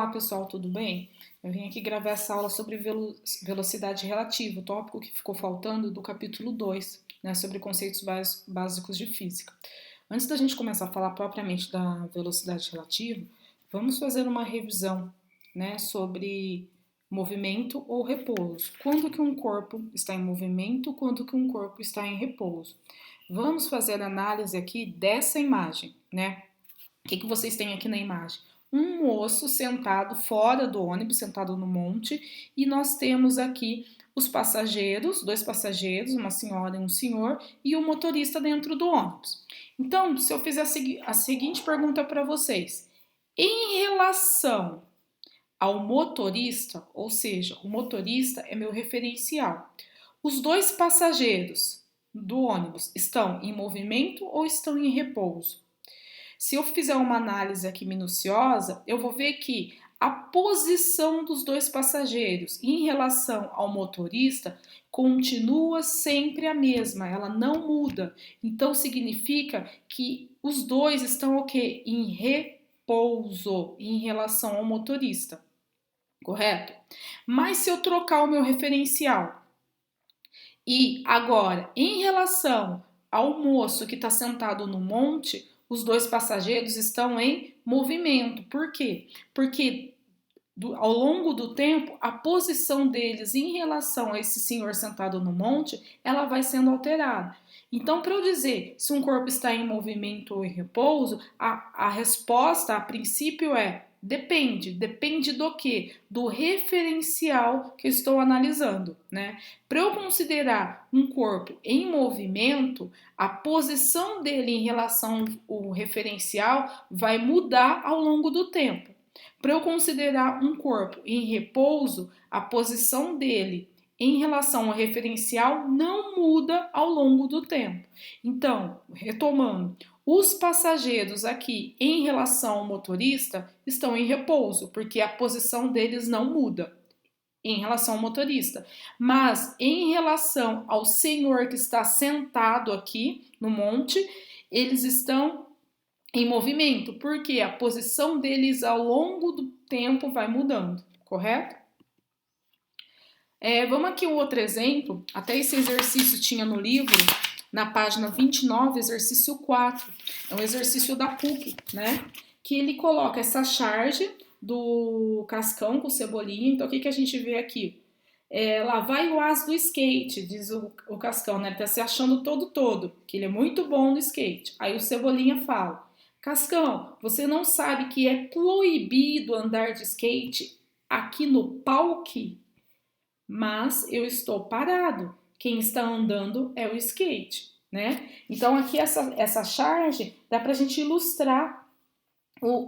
Olá pessoal, tudo bem? Eu vim aqui gravar essa aula sobre velocidade relativa, o tópico que ficou faltando do capítulo 2, né, sobre conceitos básicos de física. Antes da gente começar a falar propriamente da velocidade relativa, vamos fazer uma revisão, né, sobre movimento ou repouso. Quando que um corpo está em movimento, quando que um corpo está em repouso. Vamos fazer análise aqui dessa imagem, né? O que vocês têm aqui na imagem? Um moço sentado fora do ônibus, sentado no monte, e nós temos aqui os passageiros, dois passageiros, uma senhora e um senhor, e o motorista dentro do ônibus. Então, se eu fizer a seguinte pergunta para vocês, em relação ao motorista, ou seja, o motorista é meu referencial, os dois passageiros do ônibus estão em movimento ou estão em repouso? Se eu fizer uma análise aqui minuciosa, eu vou ver que a posição dos dois passageiros em relação ao motorista continua sempre a mesma, ela não muda. Então significa que os dois estão o quê? Em repouso em relação ao motorista, correto? Mas se eu trocar o meu referencial e agora, em relação ao moço que está sentado no monte, os dois passageiros estão em movimento. Por quê? Porque ao longo do tempo, a posição deles em relação a esse senhor sentado no monte, ela vai sendo alterada. Então, para eu dizer se um corpo está em movimento ou em repouso, a resposta, a princípio, é depende. Depende do quê? Do referencial que eu estou analisando, né? Para eu considerar um corpo em movimento, a posição dele em relação ao referencial vai mudar ao longo do tempo. Para eu considerar um corpo em repouso, a posição dele em relação ao referencial não muda ao longo do tempo. Então, retomando, os passageiros aqui em relação ao motorista estão em repouso, porque a posição deles não muda em relação ao motorista. Mas em relação ao senhor que está sentado aqui no monte, eles estão em movimento, porque a posição deles ao longo do tempo vai mudando, correto? Vamos aqui um outro exemplo, até esse exercício tinha no livro, na página 29, exercício 4, é um exercício da PUC, né? Que ele coloca essa charge do Cascão com Cebolinha, então o que a gente vê aqui? Lá vai o as do skate, diz o Cascão, né? Ele tá se achando todo, que ele é muito bom no skate. Aí o Cebolinha fala, Cascão, você não sabe que é proibido andar de skate aqui no parque? Mas eu estou parado. Quem está andando é o skate, né? Então aqui essa charge dá para a gente ilustrar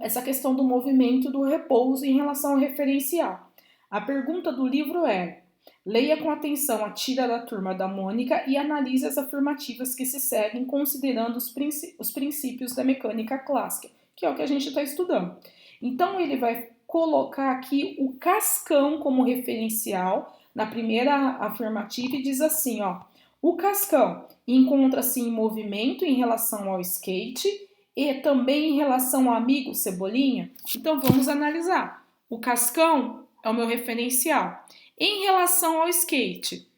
essa questão do movimento do repouso em relação ao referencial. A pergunta do livro é: leia com atenção a tira da turma da Mônica e analise as afirmativas que se seguem considerando os princípios da mecânica clássica, que é o que a gente está estudando. Então ele vai colocar aqui o Cascão como referencial na primeira afirmativa e diz assim, ó, o Cascão encontra-se em movimento em relação ao skate e também em relação ao amigo Cebolinha. Então vamos analisar. O Cascão é o meu referencial. Em relação ao skate,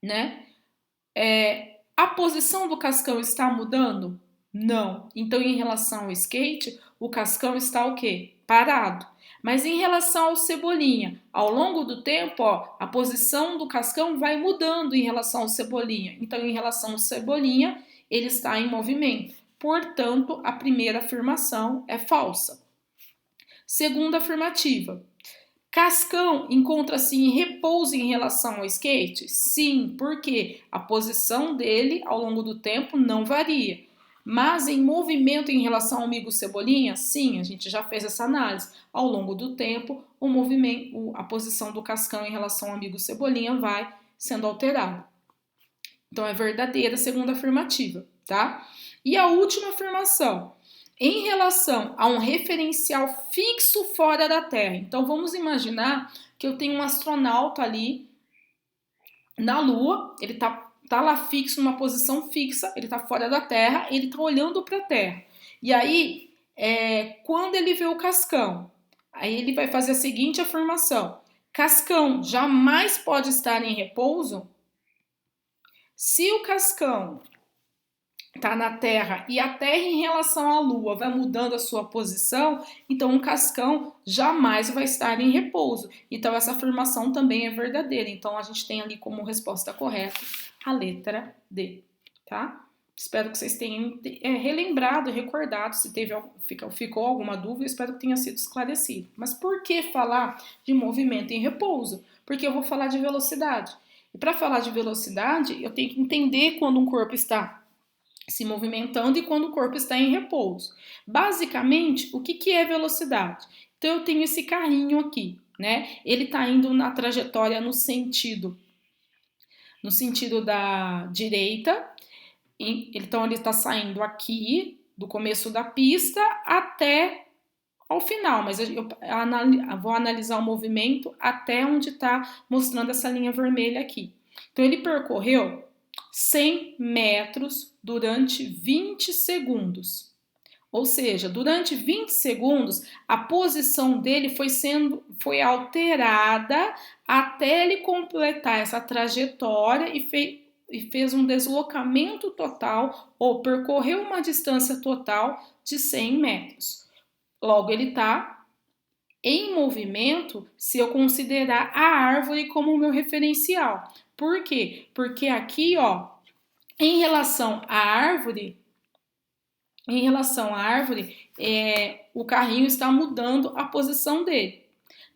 né? A posição do Cascão está mudando? Não. Então, em relação ao skate, o Cascão está o quê? Parado. Mas em relação ao Cebolinha, ao longo do tempo, ó, a posição do Cascão vai mudando em relação ao Cebolinha. Então, em relação ao Cebolinha, ele está em movimento. Portanto, a primeira afirmação é falsa. Segunda afirmativa. Cascão encontra-se em repouso em relação ao skate? Sim, porque a posição dele ao longo do tempo não varia. Mas em movimento em relação ao amigo Cebolinha? Sim, a gente já fez essa análise. Ao longo do tempo, o movimento, a posição do Cascão em relação ao amigo Cebolinha vai sendo alterada. Então é verdadeira a segunda afirmativa, tá? E a última afirmação, em relação a um referencial fixo fora da Terra. Então vamos imaginar que eu tenho um astronauta ali na Lua, ele tá lá fixo, numa posição fixa, ele tá fora da Terra, ele tá olhando para a Terra. E aí, quando ele vê o Cascão, Aí ele vai fazer a seguinte afirmação: Cascão jamais pode estar em repouso? Se o Cascão está na Terra e a Terra em relação à Lua vai mudando a sua posição, então um cascão jamais vai estar em repouso. Então essa afirmação também é verdadeira. Então a gente tem ali como resposta correta a letra D, tá? Espero que vocês tenham relembrado, recordado, se ficou alguma dúvida, espero que tenha sido esclarecido. Mas por que falar de movimento em repouso? Porque eu vou falar de velocidade. E para falar de velocidade, eu tenho que entender quando um corpo está se movimentando e quando o corpo está em repouso. Basicamente, o que é velocidade? Então, eu tenho esse carrinho aqui, né? Ele está indo na trajetória no sentido da direita. Então, ele está saindo aqui do começo da pista até ao final, mas eu vou analisar o movimento até onde está mostrando essa linha vermelha aqui. Então, ele percorreu 100 metros durante 20 segundos. Ou seja, durante 20 segundos, a posição dele foi alterada até ele completar essa trajetória e fez um deslocamento total ou percorreu uma distância total de 100 metros. Logo, ele está em movimento se eu considerar a árvore como meu referencial. Por quê? Porque aqui, ó, em relação à árvore, o carrinho está mudando a posição dele.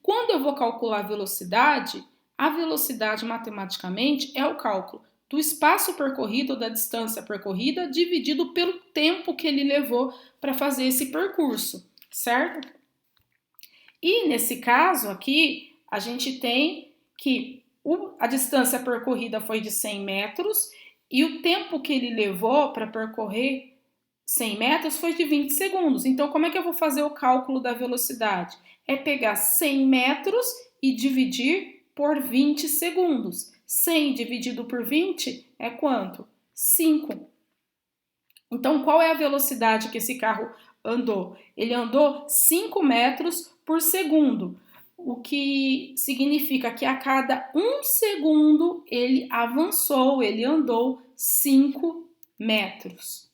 Quando eu vou calcular a velocidade matematicamente é o cálculo do espaço percorrido ou da distância percorrida dividido pelo tempo que ele levou para fazer esse percurso, certo? E nesse caso aqui, a gente tem que a distância percorrida foi de 100 metros e o tempo que ele levou para percorrer 100 metros foi de 20 segundos. Então, como é que eu vou fazer o cálculo da velocidade? É pegar 100 metros e dividir por 20 segundos. 100 dividido por 20 é quanto? 5. Então, qual é a velocidade que esse carro andou? Ele andou 5 metros por segundo, o que significa que a cada 1 segundo ele avançou, ele andou 5 metros.